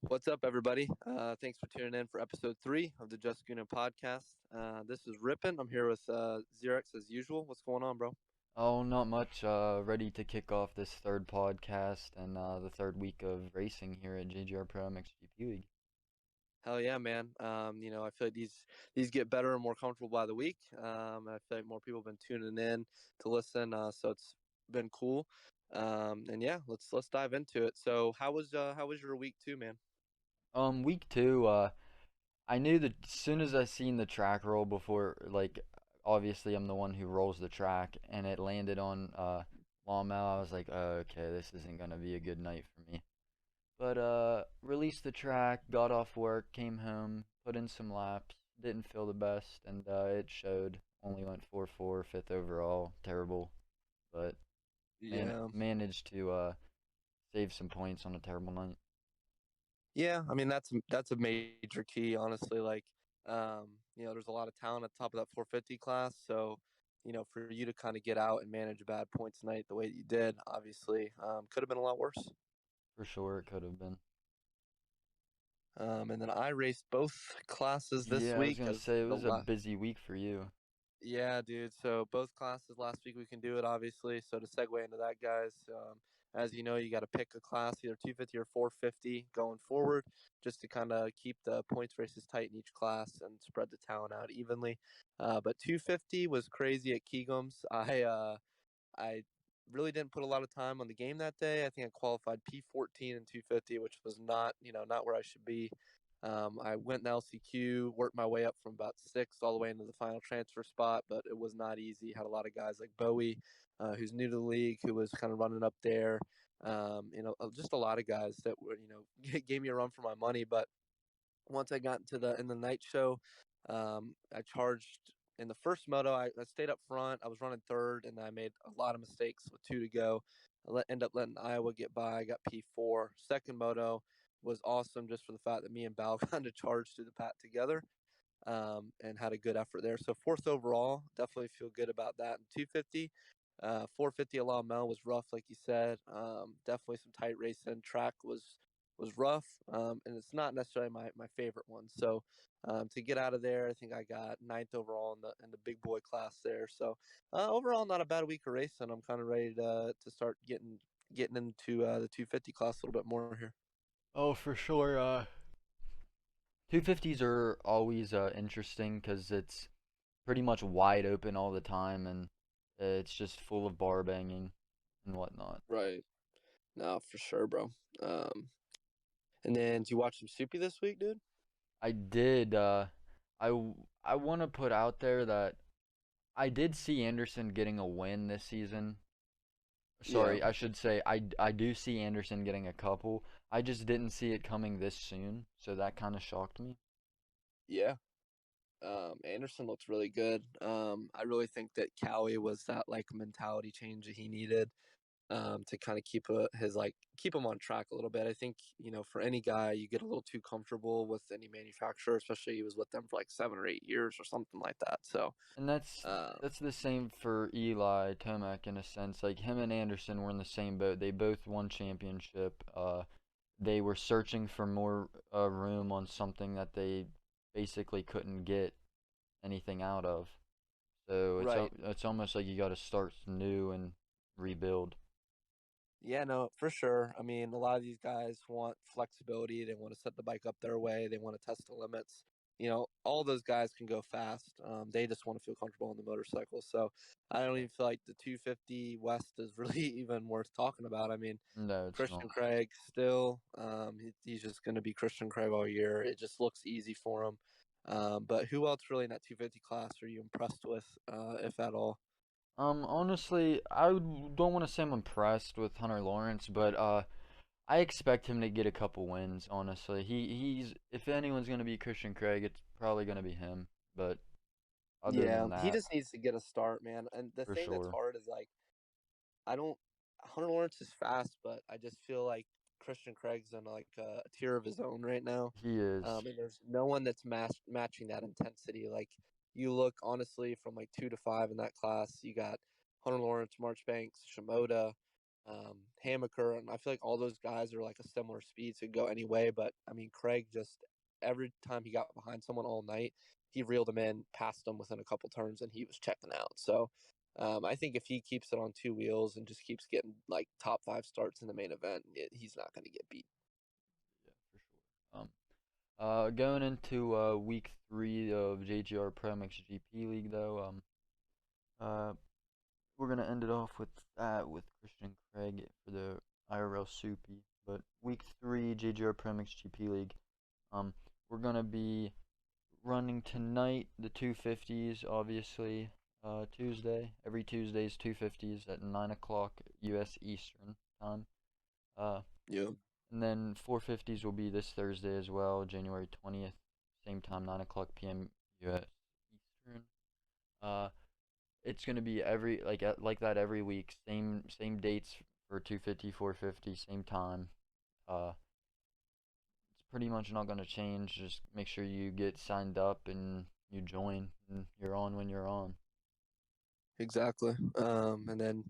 What's up, everybody? Thanks for tuning in for episode 3 of the Just Goonin podcast. This is Rippin. I'm here with Xerex as usual. What's going on, bro? Oh, not much. Ready to kick off this third podcast and the third week of racing here at JGR Pro MXGP League. Hell yeah, man. I feel like these get better and more comfortable by the week. I feel like more people have been tuning in to listen, so it's been cool. And yeah, let's dive into it. So, how was your week 2, man? Week two, I knew that as soon as I seen the track roll before, like, obviously I'm the one who rolls the track, and it landed on Lawmel. I was like, oh, okay, this isn't gonna be a good night for me. But released the track, got off work, came home, put in some laps, didn't feel the best, and it showed. Only went 4-4, fifth overall, terrible, but Yeah. managed to save some points on a terrible night. Yeah, I mean that's a major key, honestly. There's a lot of talent at the top of that 450 class, so for you to kind of get out and manage a bad points night the way that you did, obviously, could have been a lot worse. For sure, it could have been. And then I raced both classes this Yeah, I was week gonna because say it was a busy week for you. yeah, dude. So both classes last week we can do it, obviously. So to segue into that, guys, as you know, you got to pick a class, either 250 or 450 going forward, just to kind of keep the points races tight in each class and spread the talent out evenly. But 250 was crazy at Keegum's. I really didn't put a lot of time on the game that day. I think I qualified P14 and 250, which was not where I should be. I went in LCQ, worked my way up from about sixth all the way into the final transfer spot, but it was not easy. Had a lot of guys like Bowie, who's new to the league, who was kind of running up there. Just a lot of guys that were, gave me a run for my money. But once I got into the night show, I charged in the first moto. I stayed up front. I was running third, and I made a lot of mistakes with two to go. End up letting Iowa get by. I got P4. Second moto was awesome just for the fact that me and Bal kind of charged through the pack together, and had a good effort there. So fourth overall, definitely feel good about that. And 250, 450 a la Mel was rough, like you said. Definitely some tight racing. Track was rough, and it's not necessarily my favorite one. So to get out of there, I think I got ninth overall in the big boy class there. So overall, not a bad week of racing. I'm kind of ready to start getting into the 250 class a little bit more here. Oh, for sure. 250s are always interesting because it's pretty much wide open all the time, and it's just full of bar banging and whatnot. Right. No, for sure, bro. And then, do you watch some Soupy this week, dude? I did. I want to put out there that I did see Anderson getting a win this season. Yeah, Sorry, I should say I do see Anderson getting a couple. I just didn't see it coming this soon, so that kind of shocked me. yeah. Anderson looks really good. I really think that Cowie was that like mentality change that he needed, to kind of keep him on track a little bit. I think for any guy, you get a little too comfortable with any manufacturer, especially he was with them for like 7 or 8 years or something like that. So, And that's the same for Eli Tomac in a sense. Like him and Anderson were in the same boat. They both won championship. They were searching for more room on something that they basically couldn't get anything out of. So right. it's almost like you got to start new and rebuild. Yeah, no, for sure. I mean, a lot of these guys want flexibility. They want to set the bike up their way. They want to test the limits. All those guys can go fast. They just want to feel comfortable on the motorcycle. So I don't even feel like the 250 West is really even worth talking about. I mean, No, it's Christian not. Craig still, he's just going to be Christian Craig all year. It just looks easy for him. But who else really in that 250 class are you impressed with, if at all? Honestly, don't want to say I'm impressed with Hunter Lawrence, but I expect him to get a couple wins. Honestly, he's if anyone's gonna be Christian Craig, it's probably gonna be him. But other Yeah, than he that, just needs to get a start, man. And the for thing that's sure, hard is like I don't. Hunter Lawrence is fast, but I just feel like Christian Craig's in like a tier of his own right now. he is. And there's no one that's matching that intensity. Like you look honestly from like 2 to 5 in that class, you got Hunter Lawrence, Marchbanks, Shimoda. Hammaker, and I feel like all those guys are like a similar speed, so go anyway. But I mean, Craig just every time he got behind someone all night, he reeled him in, passed him within a couple turns, and he was checking out. So I think if he keeps it on two wheels and just keeps getting like top five starts in the main event, he's not going to get beat. Yeah, for sure. Going into week 3 of JGR Pro MXGP League though, uh, we're gonna end it off with that with Christian Craig for the IRL Soupy. But week 3 JGR Pro MXGP League, um, we're gonna be running tonight the 250s, obviously. Tuesday, every Tuesday's 250s at 9 o'clock U.S. Eastern time. Uh, Yeah. and then 450s will be this Thursday as well, January 20th, same time, 9 o'clock p.m. U.S. Eastern. Uh, it's gonna be every like that every week, same dates for 250, 450, same time. Uh, it's pretty much not gonna change. Just make sure you get signed up and you join, and you're on when you're on. Exactly. And then,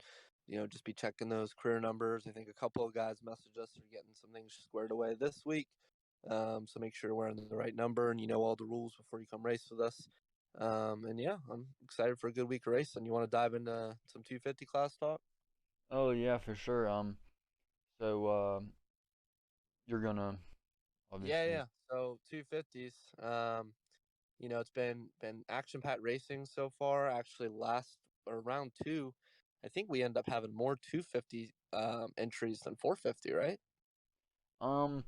just be checking those career numbers. I think a couple of guys messaged us are getting some things squared away this week. So make sure you're wearing the right number and you know all the rules before you come race with us. And yeah, I'm excited for a good week of racing. You want to dive into some 250 class talk? Oh yeah, for sure. So you're gonna Yeah, obviously. yeah. So 250s. It's been action packed racing so far. Actually, last or round two, I think we end up having more 250 entries than 450, right? Um,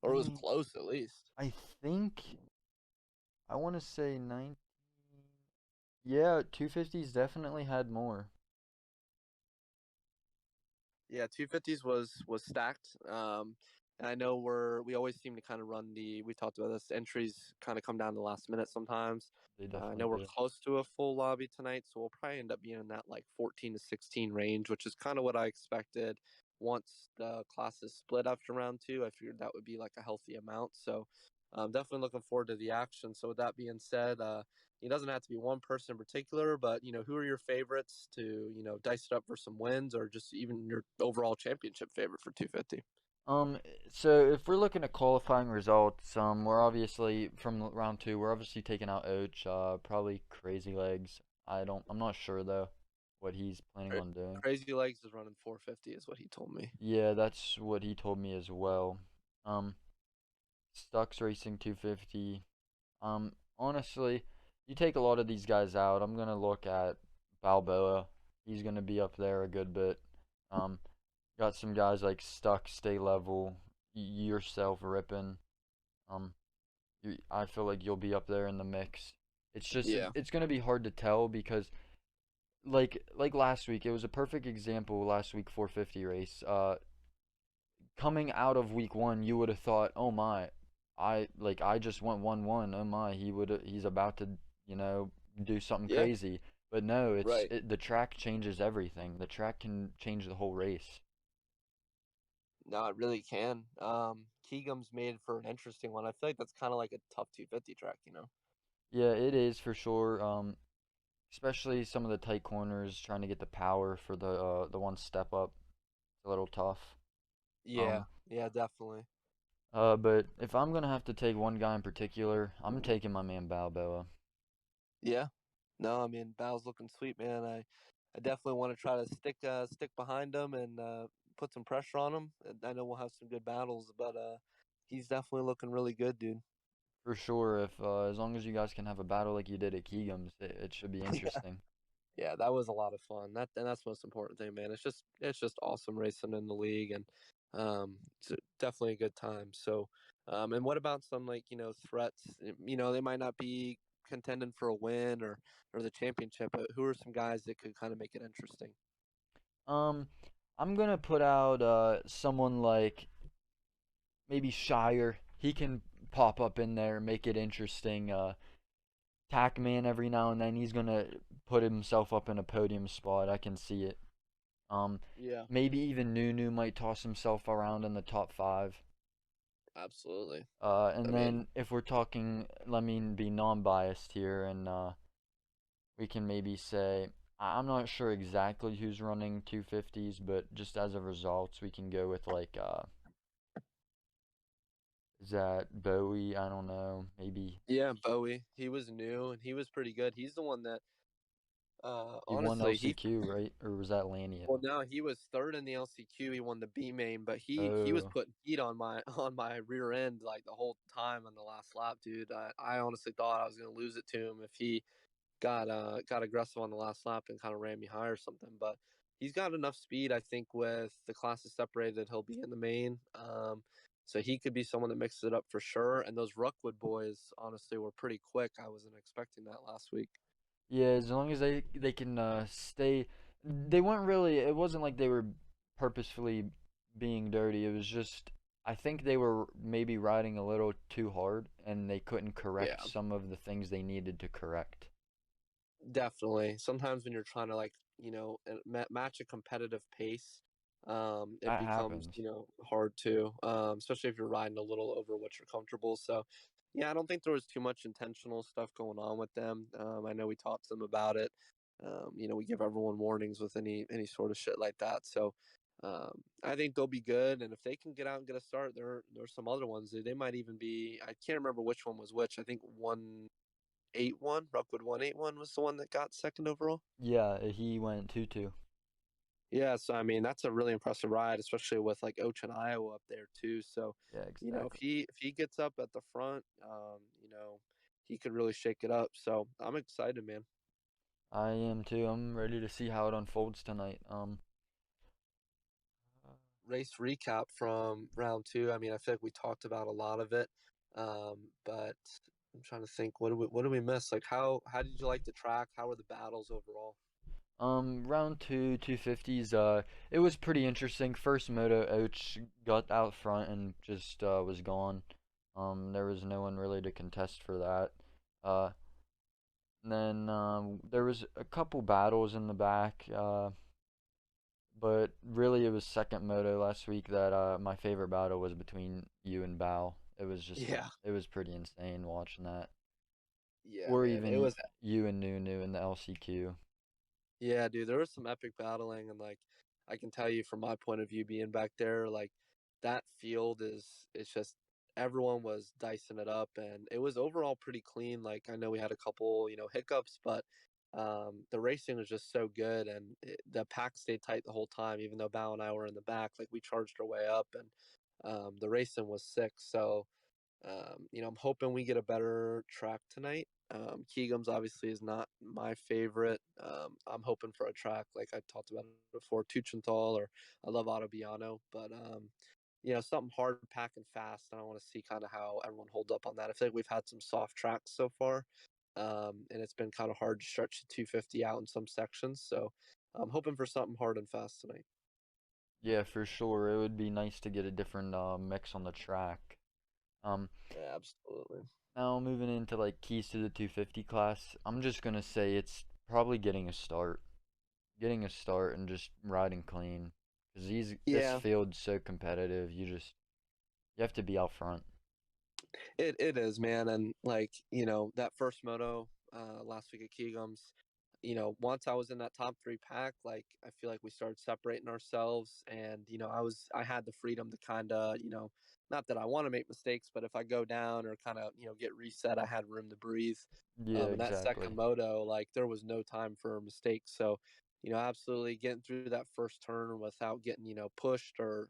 Or let it was me. close at least. I think I want to say 19. Yeah, 250s definitely had more. Yeah, 250s was stacked. And I know we always seem to kind of run we talked about this, entries kind of come down to the last minute sometimes. They I definitely know we're do. close to a full lobby tonight, so we'll probably end up being in that like 14 to 16 range, which is kind of what I expected. Once the classes split after round two, I figured that would be like a healthy amount. So I'm definitely looking forward to the action. So with that being said, it doesn't have to be one person in particular, but who are your favorites to dice it up for some wins, or just even your overall championship favorite for 250? Um, so if we're looking at qualifying results, we're obviously from round 2, we're obviously taking out Oach, probably Crazy Legs. I'm not sure though what he's planning on doing. Crazy Legs is running 450, is what he told me. Yeah, that's what he told me as well. Um, Stuck's racing 250. Honestly, you take a lot of these guys out. I'm gonna look at Balboa. He's gonna be up there a good bit. Um, got some guys like Stuck, Stay Level, yourself, Rippin. Um, I feel like you'll be up there in the mix. It's just Yeah. it's gonna be hard to tell because like last week, it was a perfect example. Last week 450 race. Coming out of week 1, you would have thought, oh my, I just went 1-1. Oh my, he's about to do something Yeah. crazy. But no, Right. the track changes everything. The track can change the whole race. No, it really can. Keegum's made for an interesting one. I feel like that's kind of like a tough 250 track. Yeah, it is for sure. Especially some of the tight corners, trying to get the power for the one step up. It's a little tough. Yeah. Um, Yeah, definitely. but if I'm gonna have to take one guy in particular, I'm taking my man Balboa. Yeah. No, I mean Bal's looking sweet, man. I definitely want to try to stick behind him and put some pressure on him. And I know we'll have some good battles, but he's definitely looking really good, dude. For sure, if as long as you guys can have a battle like you did at Keegam's, it should be Yeah. interesting. Yeah, that was a lot of fun. That's the most important thing, man. It's just awesome racing in the league, and definitely a good time. So, and what about some like threats? They might not be contending for a win or the championship, but who are some guys that could kind of make it interesting? Um, I'm gonna put out someone like maybe Shire. He can pop up in there, make it interesting. Tackman every now and then. He's gonna put himself up in a podium spot. I can see it. Um, Yeah, Maybe even Nunu might toss himself around in the top 5. absolutely. I And mean, then if we're talking, let me be non-biased here, and we can maybe say. I'm not sure exactly who's running 250s, but just as a results, we can go with like is that Bowie? I don't know, maybe Yeah, Bowie. He was new and he was pretty good. He's the one that he won honestly he LCQ, right? Or was that Lanier? well no, he was third in the LCQ. He won the B main, but he was Oh, putting heat on my on my rear end like the whole time on the last lap, dude. I honestly thought I was gonna lose it to him if he got aggressive on the last lap and kind of ran me high or something. But he's got enough speed, I think, with the classes separated, he'll be in the main. So he could be someone that mixes it up for sure. And those Rookwood boys, honestly, were pretty quick. I wasn't expecting that last week. yeah. As long as they can stay, they weren't really. It wasn't like they were purposefully being dirty. It was just I think they were maybe riding a little too hard, and they couldn't correct Yeah, some of the things they needed to correct. definitely. Sometimes when you're trying to like match a competitive pace, it That becomes happens. hard to, especially if you're riding a little over what you're comfortable. So, yeah, I don't think there was too much intentional stuff going on with them. I know we talked to them about it. We give everyone warnings with any sort of shit like that. So, I think they'll be good. And if they can get out and get a start, there's some other ones. They might even be. I can't remember which one was which. I think 181, Rockwood 181 was the one that got second overall. Yeah, he went 2-2. Yeah, so I mean that's a really impressive ride, especially with like Ocean, Iowa up there too. So, Yeah, if exactly. he gets up at the front, he could really shake it up. So I'm excited, man. I am too. I'm ready to see how it unfolds tonight. Race recap from round two. I mean, I feel like we talked about a lot of it, but I'm trying to think. What do we miss? Like how did you like the track? How were the battles overall? Round two, 250s. It was pretty interesting. First moto, Ouch got out front and just was gone. There was no one really to contest for that. Uh, and then there was a couple battles in the back. But really, it was second moto last week that my favorite battle was between you and Bao. Yeah, It was pretty insane watching that. yeah, Or man. It even was you and Nunu in the LCQ. Yeah, dude, there was some epic battling, and like I can tell you from my point of view, being back there, like that field it's just everyone was dicing it up, and it was overall pretty clean. Like I know we had a couple hiccups, but the racing was just so good, and the pack stayed tight the whole time. Even though Bao and I were in the back, like we charged our way up, and the racing was sick. So I'm hoping we get a better track tonight. Keegam's obviously is not my favorite. I'm hoping for a track like I talked about before, Tuchenthal, or I love Autobiano, but something hard, packing fast, and I want to see kind of how everyone holds up on that. I feel like we've had some soft tracks so far, and it's been kind of hard to stretch the 250 out in some sections. So I'm hoping for something hard and fast tonight. Yeah, for sure. It would be nice to get a different mix on the track. Um, Yeah, absolutely. Now moving into like keys to the 250 class, I'm just gonna say it's probably getting a start, and just riding clean. Cause this Yeah, field's so competitive. You have to be out front. it is, man, and like that first moto last week at Keegam's, once I was in that top three pack, like I feel like we started separating ourselves, and I had the freedom to kind of not that I want to make mistakes, but if I go down or kind of get reset, I had room to breathe. Yeah, And that exactly. second moto, like there was no time for mistakes, so absolutely getting through that first turn without getting pushed or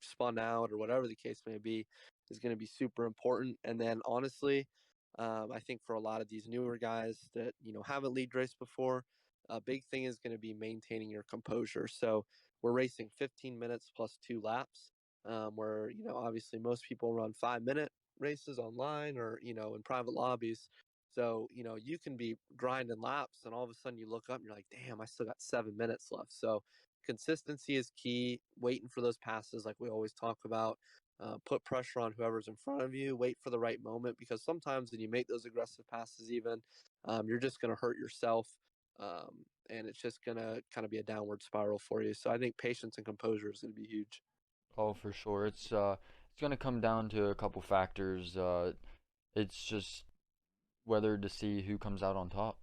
spun out or whatever the case may be is going to be super important. And then honestly, I think for a lot of these newer guys that haven't lead raced before, a big thing is going to be maintaining your composure. So we're racing 15 minutes plus 2 laps, where obviously most people run 5-minute races online or in private lobbies. So you can be grinding laps, and all of a sudden you look up and you're like, damn, I still got 7 minutes left. So consistency is key. Waiting for those passes, like we always talk about. Put pressure on whoever's in front of you. Wait for the right moment, because sometimes when you make those aggressive passes, even you're just going to hurt yourself, and it's just going to kind of be a downward spiral for you. So I think patience and composure is going to be huge. Oh, for sure. It's gonna come down to a couple factors. It's just whether to see who comes out on top.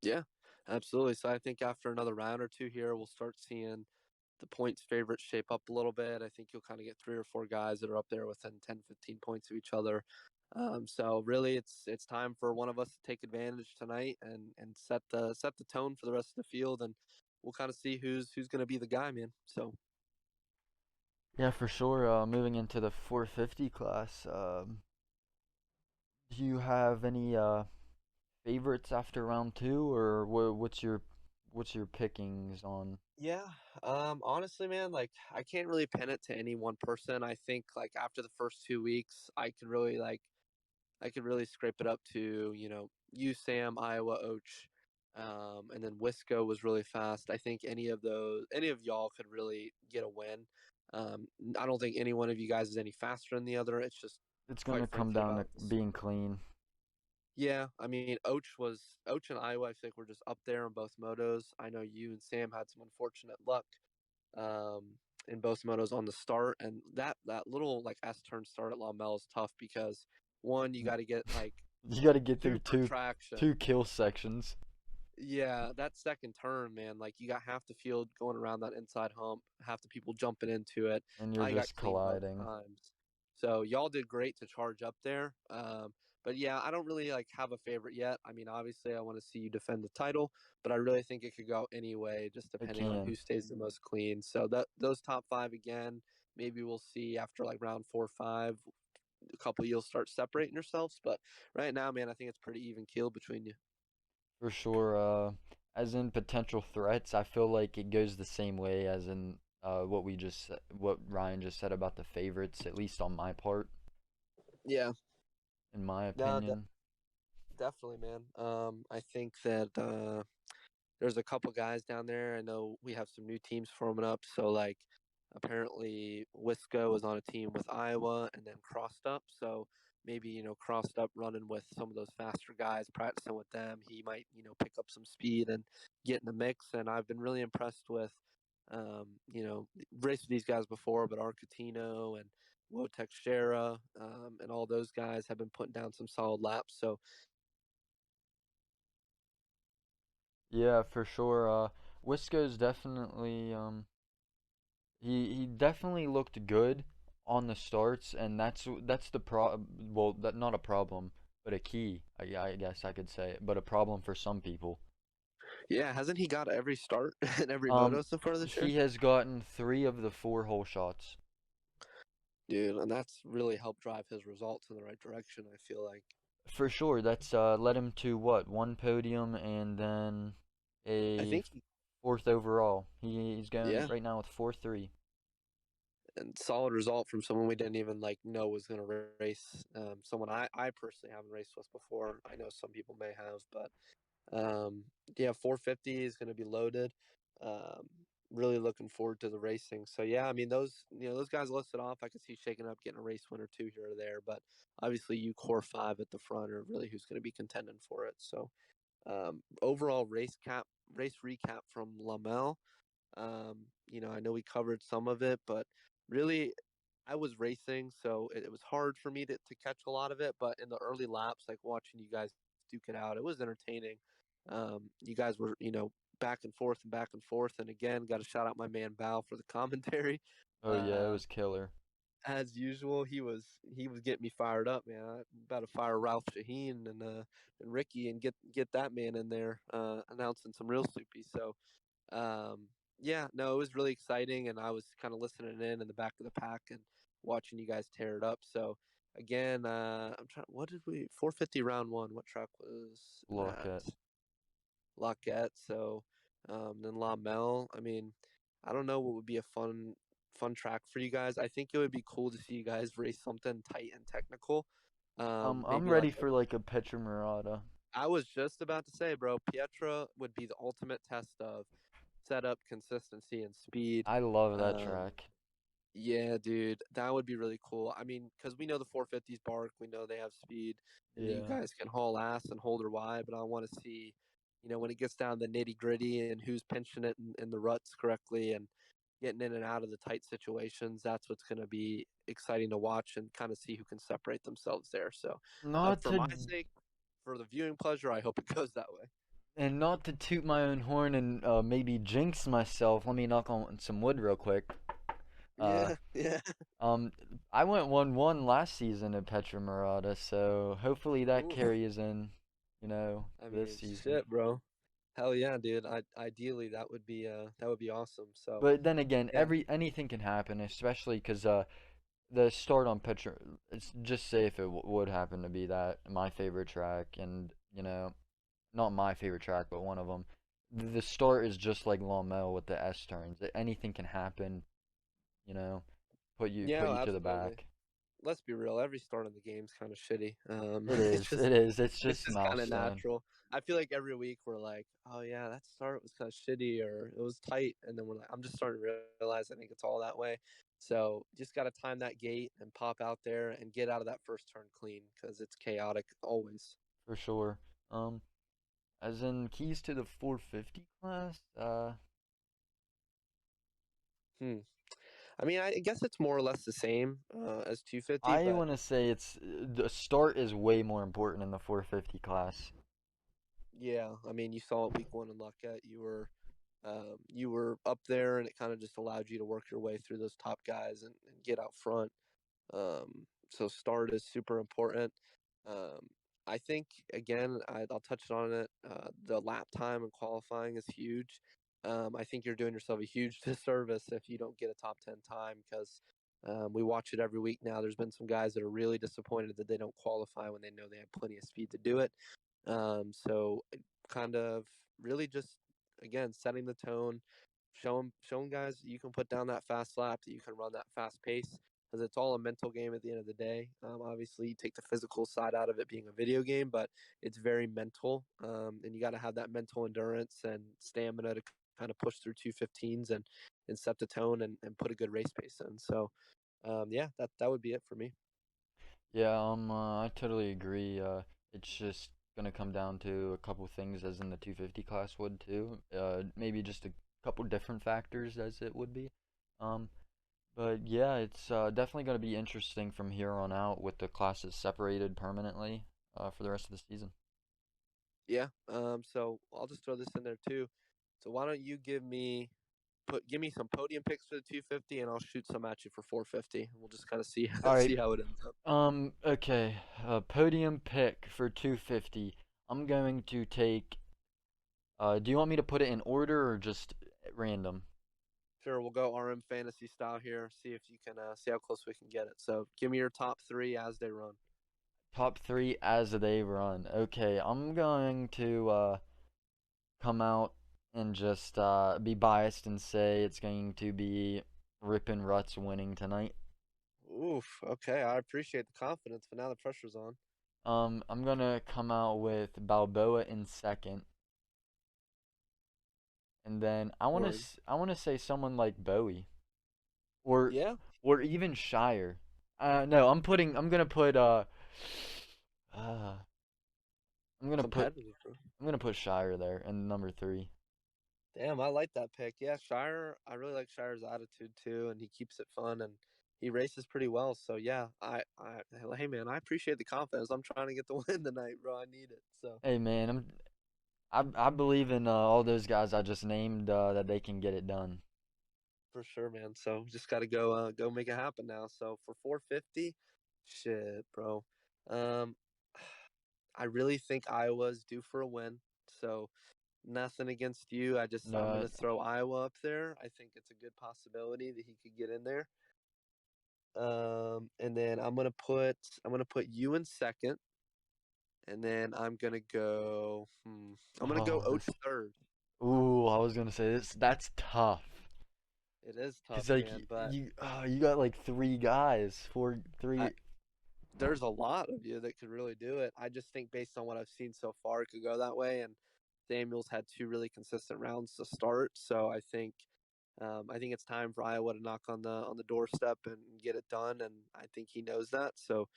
Yeah. Absolutely. So I think after another round or two here, we'll start seeing the points favorites shape up a little bit. I think you'll kind of get three or four guys that are up there within 10, 15 points of each other. So really, it's time for one of us to take advantage tonight and set the tone for the rest of the field, and we'll kind of see who's going to be the guy, man. So Yeah, for sure. Moving into the 450 class, do you have any favorites after round two, or what's your pickings on? yeah, honestly, man, like I can't really pin it to any one person. I think like after the first 2 weeks, I could really scrape it up to, you, Sam, Iowa, Och, and then Wisco was really fast. I think any of y'all could really get a win. Um, I don't think any one of you guys is any faster than the other. It's just, It's quite gonna come frankly, down about to being clean. yeah. I mean, Och and Iowa. I think we're just up there in both motos. I know you and Sam had some unfortunate luck um, in both motos on the start, and that little like S turn start at La Mel is tough because one, you got to get like You got to get through super two traction. kill sections, Yeah, that second turn, man, like you got half the field going around that inside hump, half the people jumping into it. and you're I got just clean both colliding. times. So y'all did great to charge up there. But yeah, I don't really like have a favorite yet. I mean, obviously I want to see you defend the title, but I really think it could go any way, just It depending on can, who stays the most clean. So that those top five again, maybe we'll see after like round 4 or 5, a couple of you'll start separating yourselves. But right now, man, I think it's pretty even keel between you. for sure. As in potential threats, I feel like it goes the same way as in what Ryan just said about the favorites, at least on my part, Yeah. in my No, opinion. definitely, man. I think that there's a couple guys down there. I know we have some new teams forming up. So like, apparently Wisco is on a team with Iowa, and then Crossed Up. So maybe Crossed Up running with some of those faster guys, practicing with them. He might pick up some speed and get in the mix. And I've been really impressed with, raced with these guys before, but Arcatino and Wotek Shera, and all those guys have been putting down some solid laps. So Yeah, for sure. Wisco's definitely he definitely looked good on the starts, and that's the well, that not a problem, but a key. I guess I could say, but a problem for some people. yeah, hasn't he got every start in every Um, moto so far this year? he has gotten 3 of the 4 hole shots. Dude, and that's really helped drive his results in the right direction, I feel like. For sure, that's led him to what, one podium and then I a think, fourth overall. He's going yeah, right now with 4-3. and solid result from someone we didn't even like know was going to race. Someone I personally haven't raced with before. I know some people may have, but yeah, 450 is going to be loaded. Um, really looking forward to the racing. So yeah, I mean those guys listed off, I could see shaking up, getting a race win or two here or there, but obviously you core five at the front are really who's going to be contending for it. So overall race recap from Lamel. I know we covered some of it, but really I was racing, so it was hard for me to catch a lot of it. But in the early laps, like watching you guys duke it out, it was entertaining. You guys were, back and forth and back and forth. And again, got to shout out my man Val for the commentary. Oh yeah, it Uh, was killer. as usual, he was getting me fired up, man. I'm about to fire Ralph Shaheen and Ricky and get that man in there announcing some real soupy. So yeah, no, it was really exciting, and I was kind of listening in the back of the pack and watching you guys tear it up. So again, I'm trying. What did we 450 round one? What track was Look at. that? Lockette. So then La Mel. I mean, I don't know what would be a fun track for you guys. I think it would be cool to see you guys race something tight and technical. I'm Maybe ready like for like a Petra Murata. I was just about to say, bro, Pietra would be the ultimate test of setup, consistency, and speed. I love that Um, track. yeah, dude, that would be really cool. I mean, because we know the 450s bark, we know they have speed, and you Yeah. guys can haul ass and hold her wide. But I want to see, when it gets down to the nitty gritty and who's pinching it in the ruts correctly and getting in and out of the tight situations. That's what's going to be exciting to watch and kind of see who can separate themselves there. So, Not for to my sake, for the viewing pleasure, I hope it goes that way. And not to toot my own horn and maybe jinx myself, let me knock on some wood real quick. Uh, Yeah, yeah. um, I went 1-1 last season at Petra Murata, so hopefully that Ooh, carries in, I this mean, season. shit, bro. Hell yeah, dude. Ideally that would be awesome. So, But then again, yeah, anything can happen, especially because the start on Petra. It's just say if it would happen to be that my favorite track, and not my favorite track, but one of them. The start is just like Long with the S turns. Anything can happen. You know, put yeah, you to the absolutely. back. Let's be real. Every start in the game's kind of shitty. It It's is. just It is. It's it's just just kind of milestone natural. I feel like every week we're like, oh yeah, that start was kind of shitty or it was tight, and then we're like, I'm just starting to realize I think it's all that way. So just got to time that gate and pop out there and get out of that first turn clean because it's chaotic always. for sure. Um, as in keys to the 450 class. Hmm. I mean, I guess it's more or less the same as 250, I but want to say it's the start is way more important in the 450 class. yeah, I mean, you saw it week one in Luckett. You were up there, and it kind of just allowed you to work your way through those top guys and get out front. So start is super important. Um, I think again, I'll touch on it. The lap time and qualifying is huge. I think you're doing yourself a huge disservice if you don't get a top 10 time because we watch it every week now. There's been some guys that are really disappointed that they don't qualify when they know they have plenty of speed to do it. So kind of really just again setting the tone, showing guys that you can put down that fast lap, that you can run that fast pace, because it's all a mental game at the end of the day. Obviously, you take the physical side out of it being a video game, but it's very mental, and you got to have that mental endurance and stamina to kind of push through 215s and set the tone and put a good race pace in. So yeah, that would be it for me. Yeah, I totally agree. It's just gonna come down to a couple things, as in the 250 class would too. Maybe just a couple different factors as it would be. Um, but yeah, it's definitely gonna be interesting from here on out with the classes separated permanently for the rest of the season. Yeah. So I'll just throw this in there too. So why don't you give me some podium picks for the 250, and I'll shoot some at you for 450. We'll just kind of see All right. see how it ends up. Okay. Podium pick for 250. I'm going to take. Do you want me to put it in order or just random? Sure, we'll go RM fantasy style here. See if you can see how close we can get it. So give me your top three as they run. Top three as they run. Okay, I'm going to come out and just be biased and say it's going to be RippinRutz winning tonight. Oof. Okay, I appreciate the confidence, but now the pressure's on. I'm gonna come out with Balboa in second, and then Word. I wanna say someone like Bowie or Yeah, even Shire. No, I'm gonna put uh I'm gonna put competitive, bro. Shire there in number three. Damn, I like that pick. Yeah, Shire. I really like Shire's attitude too, and he keeps it fun and he races pretty well. So yeah, hey man, I appreciate the confidence. I'm trying to get the win tonight, bro. I need it. So Hey man, I believe in all those guys I just named that they can get it done. for sure, man. So just got to go make it happen now. So for 450, shit, bro. Um, I really think Iowa's due for a win. So nothing against you. I'm No, gonna throw Iowa up there. I think it's a good possibility that he could get in there. And then I'm gonna put you in second, and then I'm gonna go oh Oach this. third. Ooh, I was gonna say this. That's tough. It is tough, Cause like man, but you got like three guys, I, three. there's a lot of you that could really do it. I just think based on what I've seen so far, it could go that way. And Samuels had two really consistent rounds to start, so I think it's time for Iowa to knock on the doorstep and get it done. And I think he knows that. So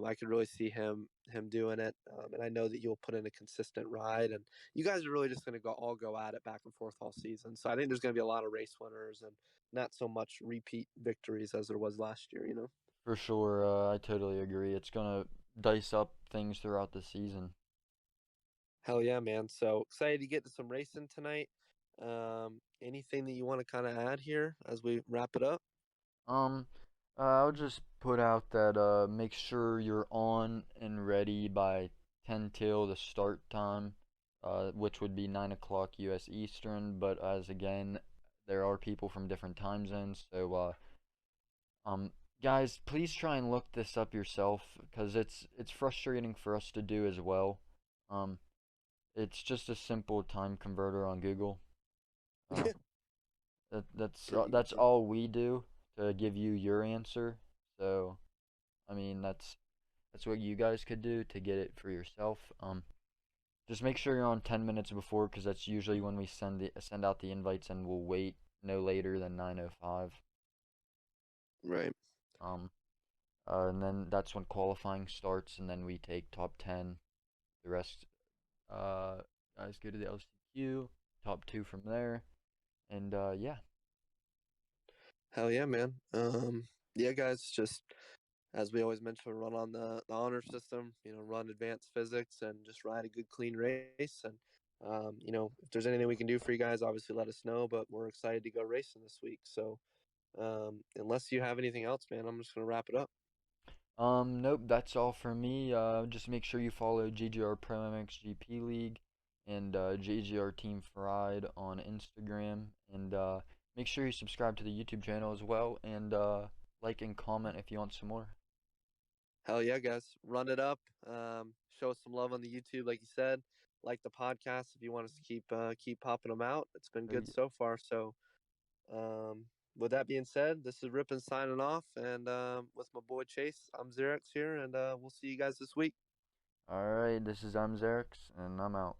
I could really see him doing it. And I know that you'll put in a consistent ride. And you guys are really just going to go at it back and forth all season. So I think there's going to be a lot of race winners and not so much repeat victories as there was last year. You know. For sure, I totally agree. It's gonna dice up things throughout the season. Hell yeah, man. So excited to get to some racing tonight. Anything that you want to kind of add here as we wrap it up? Um, I'll just put out that make sure you're on and ready by 10 till the start time, which would be 9 o'clock U.S. Eastern. But as again, there are people from different time zones, so um, guys, please try and look this up yourself because it's frustrating for us to do as well. Um, it's just a simple time converter on Google. Uh, Pretty that's easy. all we do to give you your answer. So, I mean, that's what you guys could do to get it for yourself. Just make sure you're on 10 minutes before because that's usually when we send out the invites and we'll wait no later than 9:05. Right. Um, and then that's when qualifying starts, and then we take top 10. The rest, uh, guys go to the LCQ, top two from there, and yeah. Hell yeah, man. Yeah, guys, just as we always mention, run on the honor system, run advanced physics and just ride a good, clean race. And, if there's anything we can do for you guys, obviously let us know. But we're excited to go racing this week. So, unless you have anything else, man, I'm just going to wrap it up. Nope, that's all for me. Just make sure you follow GGR Pro MX GP League and GGR Team Fried on Instagram, and make sure you subscribe to the YouTube channel as well, and like and comment if you want some more. Hell yeah, guys. Run it up. Show us some love on the YouTube, like you said. Like the podcast if you want us to keep popping them out. It's been So, good so far. So, um, with that being said, this is Rippin signing off, and with my boy Chase, I'm Xerex here, and we'll see you guys this week. all right, this is ImXerex, and I'm out.